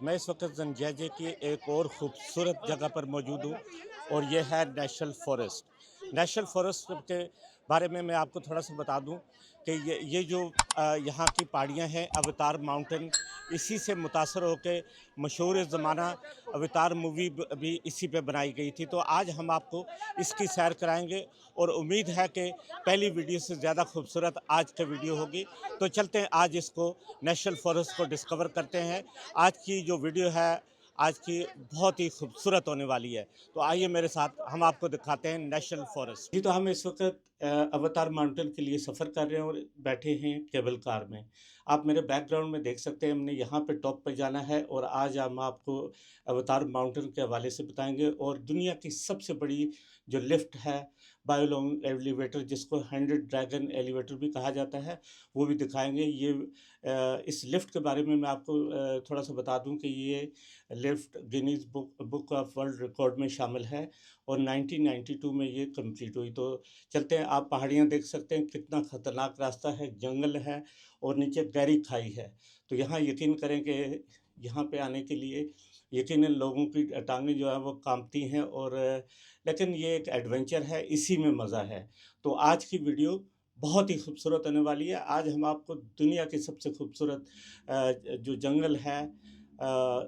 मैं इस वक्त जंजियाजे की एक और ख़ूबसूरत जगह पर मौजूद हूँ और ये है नेशनल फ़ॉरेस्ट। नेशनल फ़ॉरेस्ट के बारे में मैं आपको थोड़ा सा बता दूँ कि ये जो यहाँ की पहाड़ियाँ हैं, अवतार माउंटेन, इसी से मुतासर होकर मशहूर ज़माना अवतार मूवी भी इसी पे बनाई गई थी। तो आज हम आपको इसकी सैर कराएंगे और उम्मीद है कि पहली वीडियो से ज़्यादा खूबसूरत आज की वीडियो होगी। तो चलते हैं आज इसको नेशनल फ़ॉरेस्ट को डिस्कवर करते हैं। आज की जो वीडियो है आज की बहुत ही खूबसूरत होने वाली है। तो आइए मेरे साथ, हम आपको दिखाते हैं नेशनल फ़ॉरेस्ट। जी, तो हम इस वक्त अवतार माउंटेन के लिए सफ़र कर रहे हैं और बैठे हैं केबल कार में। आप मेरे बैकग्राउंड में देख सकते हैं, हमने यहाँ पे टॉप पे जाना है और आज हम आपको अवतार माउंटेन के हवाले से बताएंगे और दुनिया की सबसे बड़ी जो लिफ्ट है, बायोलॉन्ग एलिवेटर, जिसको 100 ड्रैगन एलिवेटर भी कहा जाता है, वो भी दिखाएंगे। इस लिफ्ट के बारे में मैं आपको थोड़ा सा बता दूं कि ये lift Guinness book of world record में शामिल है और 1992 में ये कंप्लीट हुई। तो चलते हैं, आप पहाड़ियाँ देख सकते हैं, कितना ख़तरनाक रास्ता है, जंगल है और नीचे गहरी खाई है। तो यहाँ यकीन करें कि यहाँ पे आने के लिए यकीनन लोगों की टांगें जो है वो कांपती हैं और लेकिन ये एक एडवेंचर है, इसी में मज़ा है। तो आज की वीडियो बहुत ही खूबसूरत होने वाली है। आज हम आपको दुनिया की सबसे खूबसूरत जो जंगल है,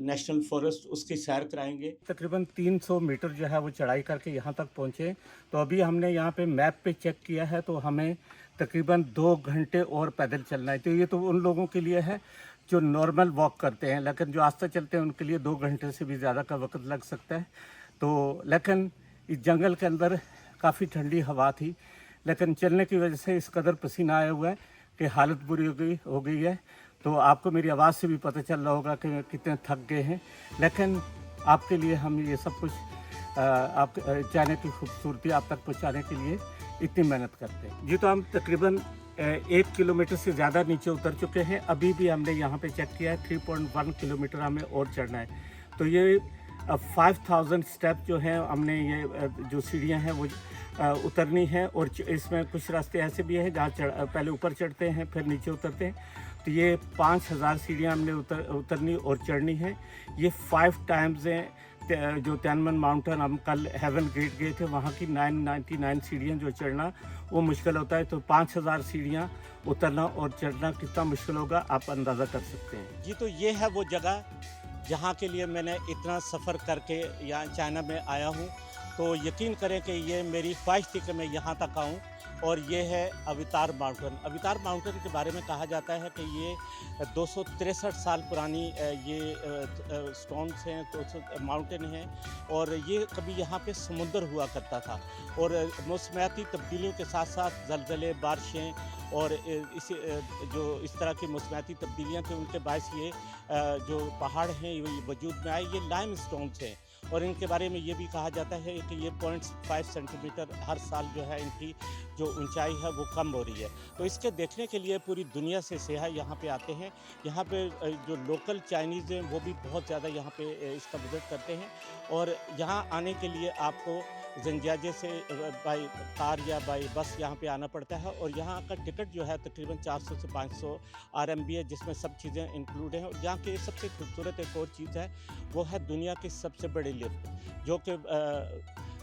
नेशनल फ़ॉरेस्ट, उसकी सैर कराएंगे। तकरीबन 300 मीटर जो है वो चढ़ाई करके यहाँ तक पहुँचे। तो अभी हमने यहाँ पे मैप पे चेक किया है तो हमें तकरीबन 2 घंटे और पैदल चलना है। तो ये तो उन लोगों के लिए है जो नॉर्मल वॉक करते हैं, लेकिन जो आस्था चलते हैं उनके लिए 2 घंटे से भी ज़्यादा का वक्त लग सकता है। तो लेकिन इस जंगल के अंदर काफ़ी ठंडी हवा थी, लेकिन चलने की वजह से इस कदर पसीना आया हुआ है कि हालत बुरी हो गई है। तो आपको मेरी आवाज़ से भी पता चल रहा होगा कि कितने थक गए हैं, लेकिन आपके लिए हम ये सब कुछ आप जाने की खूबसूरती आप तक पहुंचाने के लिए इतनी मेहनत करते हैं। जी, तो हम तकरीबन 1 किलोमीटर से ज़्यादा नीचे उतर चुके हैं। अभी भी हमने यहाँ पे चेक किया है 3.1 किलोमीटर हमें और चढ़ना है। तो ये 5000 स्टेप जो हैं हमने ये जो सीढ़ियाँ हैं वो उतरनी है और इसमें कुछ रास्ते ऐसे भी हैं जहाँ पहले ऊपर चढ़ते हैं फिर नीचे उतरते हैं। तो ये 5000 सीढ़ियाँ हमने उतरनी और चढ़नी है। ये 5 टाइम्स हैं जो त्यानमन माउंटेन हम कल हेवन गेट गए थे, वहाँ की 999 सीढ़ियाँ जो चढ़ना वो मुश्किल होता है। तो 5000 सीढ़ियाँ उतरना और चढ़ना कितना मुश्किल होगा आप अंदाज़ा कर सकते हैं। जी, तो ये है वो जगह जहाँ के लिए मैंने इतना सफ़र करके यहाँ चाइना में आया हूँ। तो यकीन करें कि ये मेरी ख्वाहिश थी कि मैं यहाँ तक आऊँ और ये है अवतार माउंटेन। अवतार माउंटेन के बारे में कहा जाता है कि ये 263 साल पुरानी ये स्टोन्स हैं, 200 माउंटेन हैं और ये कभी यहाँ पे समुंदर हुआ करता था और मौसमियाती तब्दीलियों के साथ साथ ज़लज़ले, बारिशें और जो इस तरह की मौसमियाती तब्दीलियाँ थी उनके बायस ये जो पहाड़ हैं ये वजूद में आए। ये लाइम स्टोन्स हैं और इनके बारे में ये भी कहा जाता है कि ये 0.5 सेंटीमीटर हर साल जो है इनकी जो ऊंचाई है वो कम हो रही है। तो इसके देखने के लिए पूरी दुनिया से सयाह यहाँ पे आते हैं। यहाँ पे जो लोकल चाइनीज़ हैं वो भी बहुत ज़्यादा यहाँ पे इसका विज़िट करते हैं और यहाँ आने के लिए आपको जंजियाजे से बाई कार या बाई बस यहाँ पे आना पड़ता है और यहाँ का टिकट जो है तकरीबन 400 से 500 RMB है, जिसमें सब चीज़ें इंक्लूड हैं। और यहाँ की सबसे खूबसूरत एक और चीज़ है, वो है दुनिया की सबसे बड़ी लिफ्ट जो कि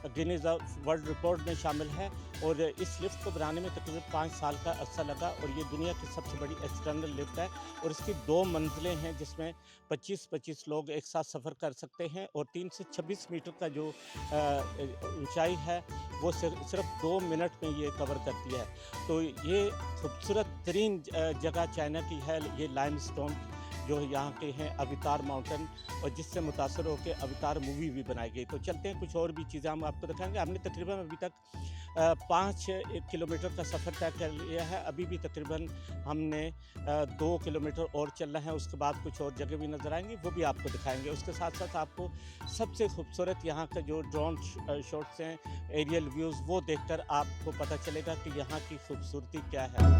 गिनीज वर्ल्ड रिकॉर्ड में शामिल है और इस लिफ्ट को बनाने में तकरीबन 5 साल का अरसा लगा और ये दुनिया की सबसे बड़ी एक्सटर्नल लिफ्ट है और इसकी 2 मंजिलें हैं जिसमें 25-25 लोग एक साथ सफ़र कर सकते हैं और 3 से 26 मीटर का जो ऊंचाई है वो सिर्फ 2 मिनट में ये कवर करती है। तो ये खूबसूरत तरीन जगह चाइना की है ये लाइमस्टोन जो यहाँ के हैं अवतार माउंटेन और जिससे मुतासर होकर अवतार मूवी भी बनाई गई। तो चलते हैं, कुछ और भी चीज़ें हम आपको दिखाएंगे। हमने तकरीबन अभी तक 5 किलोमीटर का सफ़र तय कर लिया है। अभी भी तकरीबन हमने 2 किलोमीटर और चलना है, उसके बाद कुछ और जगह भी नज़र आएंगी, वो भी आपको दिखाएंगे। उसके साथ साथ आपको सबसे खूबसूरत यहाँ का जो ड्रोन शॉट्स हैं, एरियल व्यूज़, वो देखकर आपको पता चलेगा कि यहाँ की खूबसूरती क्या है।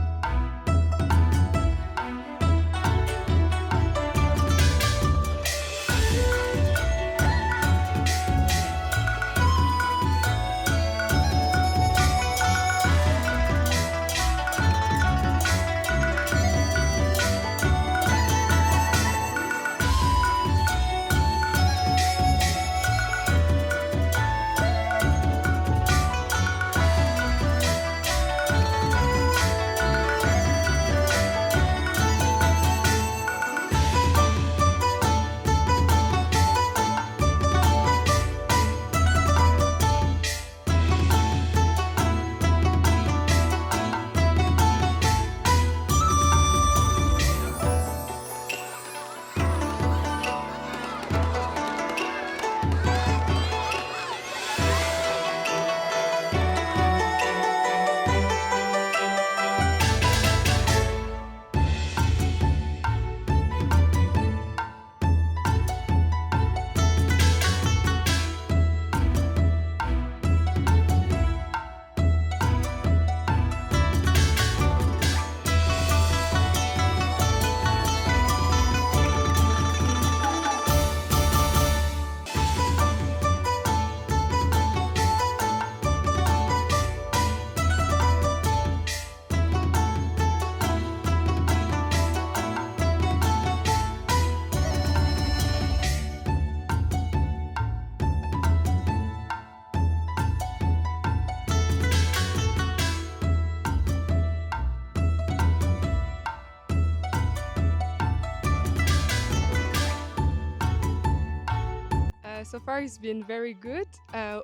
so far it's been very good.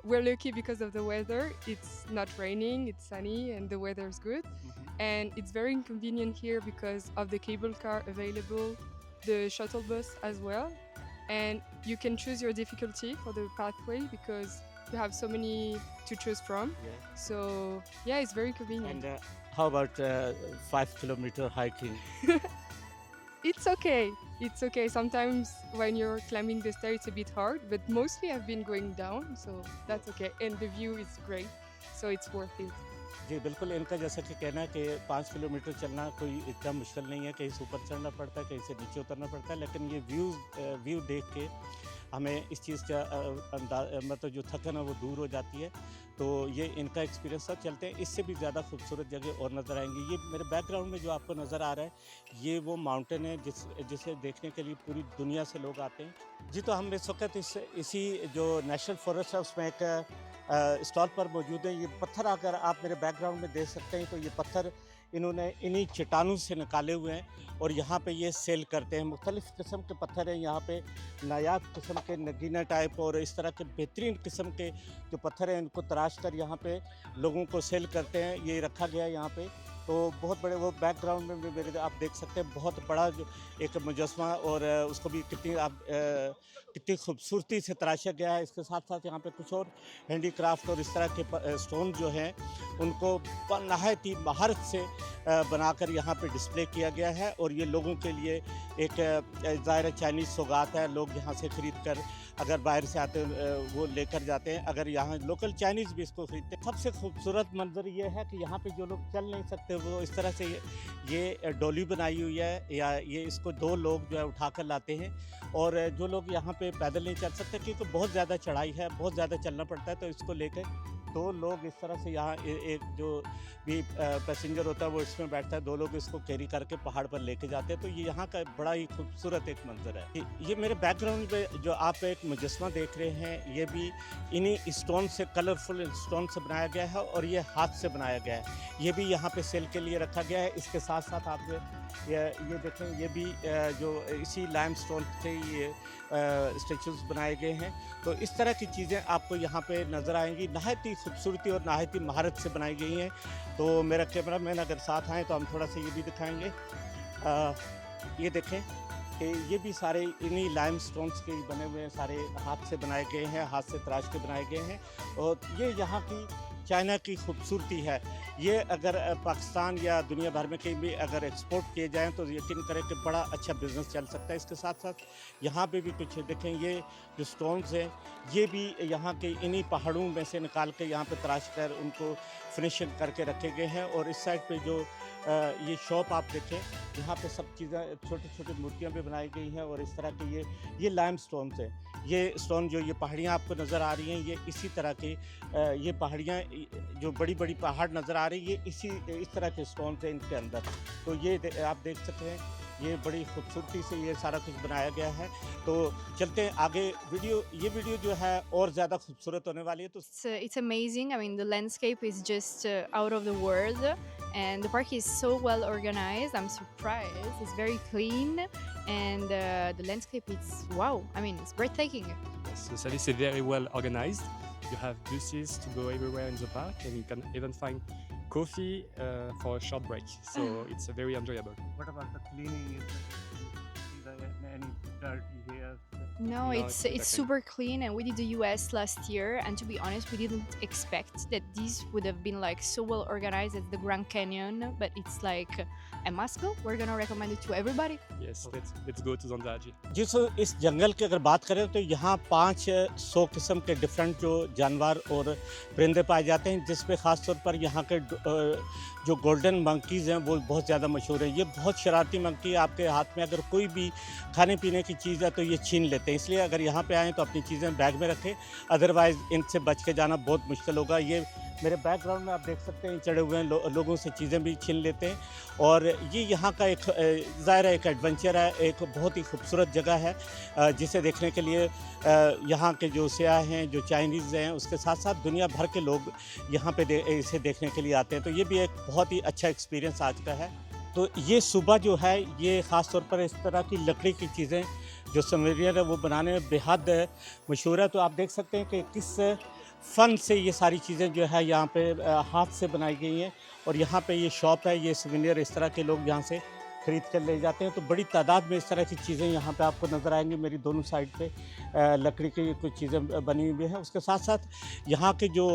We're lucky because of the weather. It's not raining, it's sunny, and the weather is good. And it's very inconvenient here because of the cable car available, the shuttle bus as well. And you can choose your difficulty for the pathway because you have so many to choose from. Yeah. So yeah, it's very convenient. And how about 5 kilometer hiking? It's okay. It's okay. Sometimes when you're climbing the stair, it's a bit hard, but mostly I've been going down, so that's okay. And the view is great, so it's worth it. जी बिल्कुल, इनका जैसा कि कहना है कि 5 kilometre चलना कोई इतना मुश्किल नहीं है, कहीं से ऊपर चढ़ना पड़ता है, कहीं से नीचे उतरना पड़ता है, लेकिन ये व्यू देख के हमें इस चीज़ का मतलब जो थकन है वो दूर हो जाती है। तो ये इनका एक्सपीरियंस था। चलते हैं, इससे भी ज़्यादा खूबसूरत जगह और नज़र आएंगी। ये मेरे बैकग्राउंड में जो आपको नज़र आ रहा है, ये वो माउंटेन है जिसे देखने के लिए पूरी दुनिया से लोग आते हैं। जी, तो हम इस वक्त इसी जो नेशनल फॉरेस्ट है उसमें एक स्टॉल पर मौजूद है। ये पत्थर अगर आप मेरे बैकग्राउंड में देख सकते हैं, तो ये पत्थर इन्होंने इन्हीं चट्टानों से निकाले हुए हैं और यहाँ पे ये सेल करते हैं। मुख्तलिफ़ किस्म के पत्थर हैं यहाँ पे, नायाब किस्म के नगीना टाइप और इस तरह के बेहतरीन किस्म के जो पत्थर हैं, इनको तराश कर यहाँ पे लोगों को सेल करते हैं। ये रखा गया है यहाँ पे। तो बहुत बड़े वो बैकग्राउंड में भी मेरे आप देख सकते हैं, बहुत बड़ा जो एक मुजस्मा और उसको भी कितनी खूबसूरती से तराशा गया है। इसके साथ साथ यहाँ पे कुछ और हैंडीक्राफ्ट और इस तरह के स्टोन जो हैं उनको नहायत ही महारत से बनाकर यहाँ पे डिस्प्ले किया गया है। और ये लोगों के लिए एक ज़ाहिर चाइनीज़ सौगात है। लोग यहाँ से ख़रीद कर अगर बाहर से आते वो लेकर जाते हैं, अगर यहाँ लोकल चाइनीज़ भी इसको ख़रीदते हैं। सबसे खूबसूरत मंजर ये है कि यहाँ पे जो लोग चल नहीं सकते वो इस तरह से ये डोली बनाई हुई है, या ये इसको 2 लोग जो है उठा कर लाते हैं। और जो लोग यहाँ पे पैदल नहीं चल सकते क्योंकि बहुत ज़्यादा चढ़ाई है, बहुत ज़्यादा चलना पड़ता है, तो इसको लेकर 2 लोग इस तरह से यहाँ एक जो भी पैसेंजर होता है वो इसमें बैठता है, 2 लोग इसको कैरी करके पहाड़ पर लेके जाते हैं। तो ये यहाँ का बड़ा ही खूबसूरत एक मंजर है। ये मेरे बैकग्राउंड पे जो आप एक मुजस्मा देख रहे हैं, ये भी इन्हीं स्टोन से, कलरफुल स्टोन से बनाया गया है और ये हाथ से बनाया गया है। ये भी यहाँ पे सेल के लिए रखा गया है। इसके साथ साथ आप ये देखें, ये भी जो इसी लाइम स्टोन से ये स्टेचूज़ बनाए गए हैं। तो इस तरह की चीज़ें आपको यहाँ पे नज़र आएंगी, नहायत ही खूबसूरती और नहायत ही महारत से बनाई गई हैं। तो मेरा कैमरा मैन अगर साथ आए तो हम थोड़ा सा ये भी दिखाएंगे। ये देखें कि ये भी सारे इन्हीं लाइम स्टोन्स के बने हुए हैं, सारे हाथ से बनाए गए हैं, हाथ से तराश के बनाए गए हैं। और ये यहाँ की चाइना की खूबसूरती है। ये अगर पाकिस्तान या दुनिया भर में कहीं भी अगर एक्सपोर्ट किए जाएँ तो यकीन करें कि बड़ा अच्छा बिज़नेस चल सकता है। इसके साथ साथ यहाँ पे भी कुछ देखें, ये जो स्टोन्स हैं ये भी यहाँ के इन्हीं पहाड़ों में से निकाल के यहाँ पे तराश कर उनको फिनिशिंग करके रखे गए हैं। और इस साइड पे जो ये शॉप आप देखें, यहाँ पे सब चीज़ें छोटी छोटी मूर्तियाँ भी बनाई गई हैं। और इस तरह के ये लाइम स्टोन्स हैं। ये स्टोन जो ये पहाड़ियाँ आपको नज़र आ रही हैं, ये इसी तरह के ये पहाड़ियाँ जो बड़ी बड़ी पहाड़ नज़र आ रही है, ये इस तरह के स्टोन हैं इनके अंदर। तो ये आप देख सकते हैं, ये बड़ी खूबसूरती से ये सारा कुछ बनाया गया है। तो चलते हैं आगे। ये वीडियो जो है और ज़्यादा खूबसूरत होने वाली है। तो It's amazing. I mean, the landscape is just out of the world, and the park is so well organized. I'm surprised. It's very clean, and the landscape is wow. I mean, it's breathtaking. Yes, the service is very well organized. You have buses to go everywhere in the park, and you can even find coffee for a short break. So it's very enjoyable. What about the cleaning? Is there any dirty hairs? No, No, it's it's okay. super clean, and we did the US last year, and to be honest, we didn't expect that these would have been like so well organized as the Grand Canyon, but it's like a must go. We're gonna recommend it to everybody. Yes, let's go to Zanzaji. जिस इस जंगल की अगर बात करें तो यहाँ 500 किस्म के डिफरेंट जो जानवर और परिंदे पाए जाते हैं, जिस पे ख़ास तौर पर यहाँ के जो गोल्डन मंकीज़ हैं वो बहुत ज़्यादा मशहूर है। ये बहुत शरारती मंकी, आपके हाथ में अगर कोई भी खाने पीने की चीज़ है तो ये छीन लेते हैं। इसलिए अगर यहाँ पे आएँ तो अपनी चीज़ें बैग में रखें, अदरवाइज़ इनसे बच के जाना बहुत मुश्किल होगा। ये मेरे बैकग्राउंड में आप देख सकते हैं चढ़े हुए हैं, लोगों से चीज़ें भी छीन लेते हैं। और ये यहाँ का एक ज़ाहिर एक एडवेंचर है, एक बहुत ही खूबसूरत जगह है जिसे देखने के लिए यहाँ के जो सयाह हैं, जो चाइनीज़ हैं, उसके साथ साथ दुनिया भर के लोग यहाँ पे इसे देखने के लिए आते हैं। तो ये भी एक बहुत ही अच्छा एक्सपीरियंस आज का है। तो ये सुबह जो है ये ख़ास तौर पर इस तरह की लकड़ी की चीज़ें जो सवेनियर है वो बनाने में बेहद मशहूर है। तो आप देख सकते हैं कि किस फ़न से ये सारी चीज़ें जो है यहाँ पे हाथ से बनाई गई हैं। और यहाँ पे ये शॉप है, ये सवेनियर इस तरह के लोग यहाँ से ख़रीद कर ले जाते हैं। तो बड़ी तादाद में इस तरह की चीज़ें यहाँ पे आपको नज़र आएंगी। मेरी दोनों साइड पे लकड़ी की कुछ चीज़ें बनी हुई हैं। उसके साथ साथ यहाँ के जो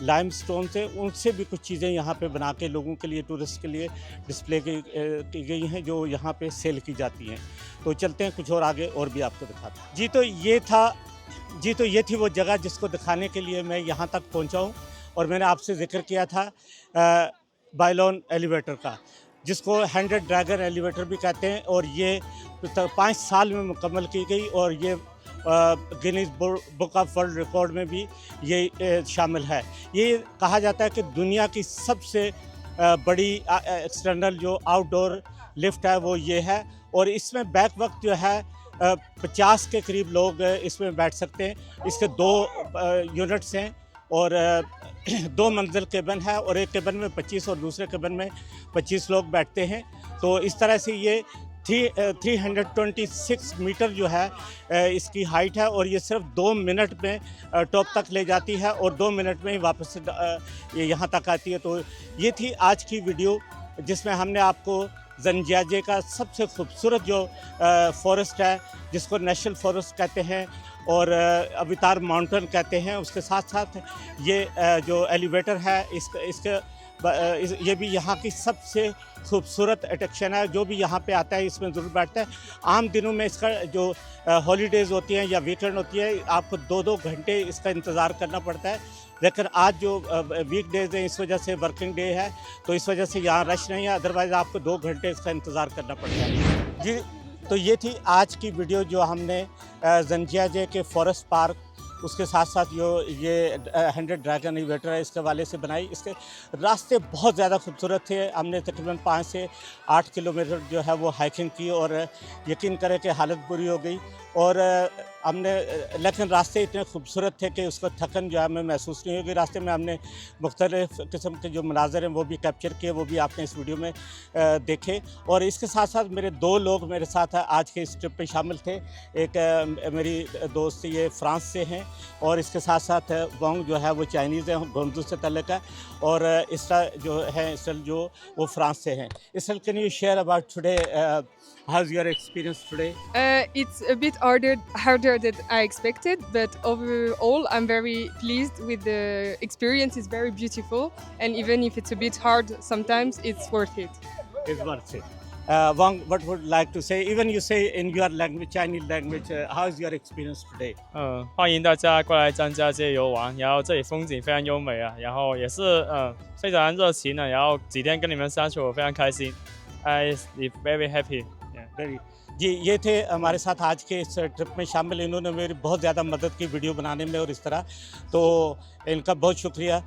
लाइमस्टोन से उनसे भी कुछ चीज़ें यहाँ पे बना के लोगों के लिए, टूरिस्ट के लिए डिस्प्ले की गई हैं, जो यहाँ पे सेल की जाती हैं। तो चलते हैं कुछ और आगे और भी आपको दिखाते हैं। जी तो ये थी वो जगह जिसको दिखाने के लिए मैं यहाँ तक पहुँचा हूँ। और मैंने आपसे जिक्र किया था बाइलोन एलिवेटर का, जिसको 100 ड्रैगन एलिवेटर भी कहते हैं। और ये 5 साल में मुकम्मल की गई और ये Guinness book of world record में भी ये शामिल है। ये कहा जाता है कि दुनिया की सबसे बड़ी एक्सटर्नल जो आउटडोर लिफ्ट है वो ये है। और इसमें बैक वक्त जो है 50 के करीब लोग इसमें बैठ सकते हैं। इसके 2 यूनिट्स हैं और 2 मंजिल केबिन है और एक केबिन में 25 और दूसरे केबिन में 25 लोग बैठते हैं। तो इस तरह से ये 326 मीटर जो है इसकी हाइट है। और ये सिर्फ 2 मिनट में टॉप तक ले जाती है और 2 मिनट में ही वापस ये यहाँ तक आती है। तो ये थी आज की वीडियो, जिसमें हमने आपको ज़ंजियाजे का सबसे खूबसूरत जो फॉरेस्ट है, जिसको नेशनल फॉरेस्ट कहते हैं और अवितार माउंटेन कहते हैं, उसके साथ साथ ये जो एलिवेटर है ये भी यहाँ की सबसे खूबसूरत अट्रैक्शन है। जो भी यहाँ पे आता है इसमें ज़रूर बैठता है। आम दिनों में इसका जो हॉलीडेज़ होती हैं या वीकेंड होती है, आपको 2-2 घंटे इसका इंतज़ार करना पड़ता है। लेकिन आज जो वीक डेज़ हैं, इस वजह से वर्किंग डे है, तो इस वजह से यहाँ रश नहीं है। अदरवाइज़ आपको 2 घंटे इसका इंतज़ार करना पड़ता है। जी, तो ये थी आज की वीडियो जो हमने ज़ंजियाजे के फॉरेस्ट पार्क, उसके साथ साथ जो ये 100 ड्रैगन एलिवेटर है, इसके वाले से बनाई। इसके रास्ते बहुत ज़्यादा खूबसूरत थे। हमने तकरीबन 5 से 8 किलोमीटर जो है वो हाइकिंग की और यकीन करें कि हालत बुरी हो गई। और लेकिन रास्ते इतने खूबसूरत थे कि उसको थकन जो है हमें महसूस नहीं होगी। रास्ते में हमने मुख्तलिफ़ किस्म के जो मनाज़र हैं वो भी कैप्चर किए, वो भी आपने इस वीडियो में देखे। और इसके साथ साथ मेरे 2 लोग मेरे साथ आज के इस ट्रिप पे शामिल थे। एक मेरी दोस्त ये फ्रांस से हैं और इसके साथ साथ वांग जो है वो चाइनीज़ है, गोंजू से तल्लुक़ है। और इसराइल जो है, इसराइल जो वो फ्रांस से हैं। Israel, can you share about today, how's your experience today? It's a bit harder than I expected, but overall I'm very pleased with the experience. It's very beautiful, and even if it's a bit hard sometimes, it's worth it. It's worth it. Wang, what would you like to say? Even you say in your language, Chinese language, how is your experience today? 欢迎大家过来张家界游玩，然后这里风景非常优美啊，然后也是非常热情的，然后几天跟你们相处我非常开心 ，I very happy。जी, ये थे हमारे साथ आज के इस trip में शामिल। इन्होंने मेरी बहुत ज़्यादा मदद की वीडियो बनाने में और इस तरह, तो इनका बहुत शुक्रिया।